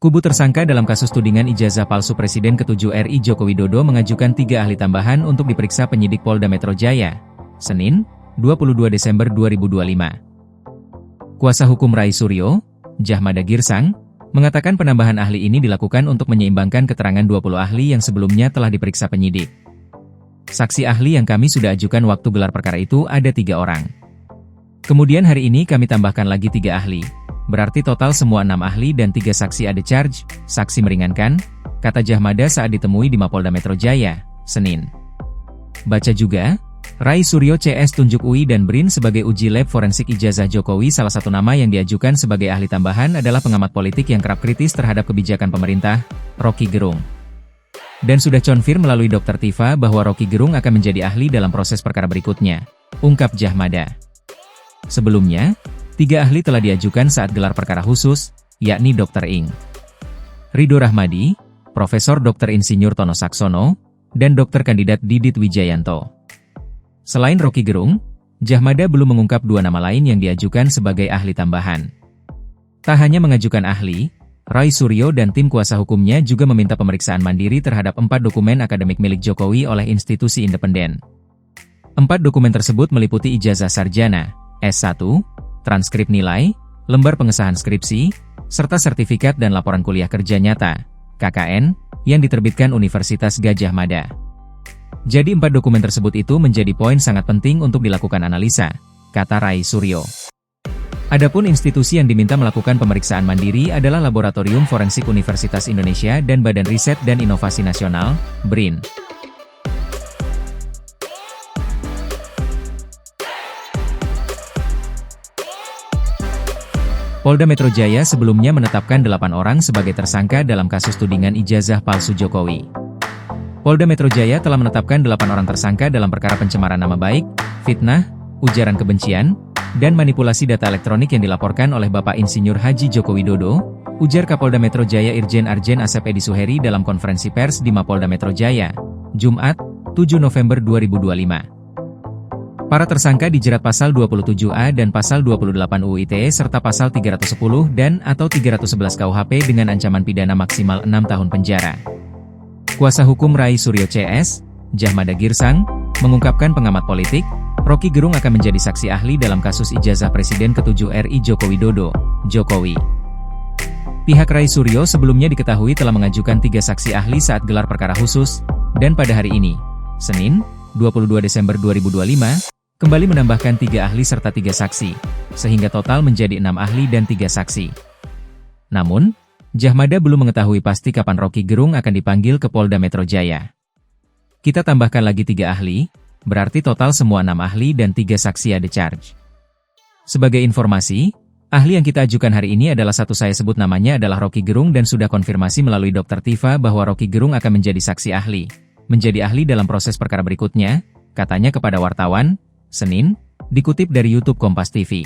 Kubu tersangka dalam kasus tudingan ijazah palsu Presiden ke-7 RI Joko Widodo mengajukan 3 ahli tambahan untuk diperiksa penyidik Polda Metro Jaya, Senin, 22 Desember 2025. Kuasa hukum Rai Suryo, Djahmada Girsang, mengatakan penambahan ahli ini dilakukan untuk menyeimbangkan keterangan 20 ahli yang sebelumnya telah diperiksa penyidik. Saksi ahli yang kami sudah ajukan waktu gelar perkara itu ada 3 orang. Kemudian hari ini kami tambahkan lagi 3 ahli. Berarti total semua 6 ahli dan 3 saksi ada charge, saksi meringankan, kata Djahmada saat ditemui di Mapolda Metro Jaya, Senin. Baca juga, Rai Suryo CS tunjuk UI dan BRIN sebagai uji lab forensik ijazah Jokowi. Salah satu nama yang diajukan sebagai ahli tambahan adalah pengamat politik yang kerap kritis terhadap kebijakan pemerintah, Roky Gerung. Dan sudah confirm melalui Dr. Tifa bahwa Roky Gerung akan menjadi ahli dalam proses perkara berikutnya, ungkap Djahmada. Sebelumnya, 3 ahli telah diajukan saat gelar perkara khusus, yakni Dr. Ing. Ridho Rahmadi, Profesor Dr. Insinyur Tono Saksono, dan Dr. Kandidat Didit Wijayanto. Selain Roky Gerung, Djahmada belum mengungkap 2 nama lain yang diajukan sebagai ahli tambahan. Tak hanya mengajukan ahli, Rai Suryo dan tim kuasa hukumnya juga meminta pemeriksaan mandiri terhadap 4 dokumen akademik milik Jokowi oleh institusi independen. 4 dokumen tersebut meliputi ijazah sarjana, S1, transkrip nilai, lembar pengesahan skripsi, serta sertifikat dan laporan kuliah kerja nyata, KKN, yang diterbitkan Universitas Gadjah Mada. Jadi 4 dokumen tersebut itu menjadi poin sangat penting untuk dilakukan analisa, kata Rai Suryo. Adapun institusi yang diminta melakukan pemeriksaan mandiri adalah Laboratorium Forensik Universitas Indonesia dan Badan Riset dan Inovasi Nasional, BRIN. Polda Metro Jaya sebelumnya menetapkan 8 orang sebagai tersangka dalam kasus tudingan ijazah palsu Jokowi. Polda Metro Jaya telah menetapkan 8 orang tersangka dalam perkara pencemaran nama baik, fitnah, ujaran kebencian, dan manipulasi data elektronik yang dilaporkan oleh Bapak Insinyur Haji Joko Widodo, ujar Kapolda Metro Jaya Irjen Arjen Asep Edi Suheri dalam konferensi pers di Mapolda Metro Jaya, Jumat, 7 November 2025. Para tersangka dijerat pasal 27A dan pasal 28 UU ITE serta pasal 310 dan atau 311 KUHP dengan ancaman pidana maksimal 6 tahun penjara. Kuasa hukum Rai Suryo CS, Djahmada Girsang, mengungkapkan pengamat politik, Roky Gerung akan menjadi saksi ahli dalam kasus ijazah Presiden ke-7 RI Joko Widodo, Jokowi. Pihak Rai Suryo sebelumnya diketahui telah mengajukan 3 saksi ahli saat gelar perkara khusus, dan pada hari ini, Senin, 22 Desember 2025, kembali menambahkan 3 ahli serta 3 saksi, sehingga total menjadi 6 ahli dan 3 saksi. Namun, Djahmada belum mengetahui pasti kapan Roky Gerung akan dipanggil ke Polda Metro Jaya. Kita tambahkan lagi 3 ahli, berarti total semua 6 ahli dan 3 saksi ada charge. Sebagai informasi, ahli yang kita ajukan hari ini adalah satu saya sebut namanya adalah Roky Gerung dan sudah konfirmasi melalui Dr. Tifa bahwa Roky Gerung akan menjadi saksi ahli, menjadi ahli dalam proses perkara berikutnya, katanya kepada wartawan, Senin, dikutip dari YouTube Kompas TV.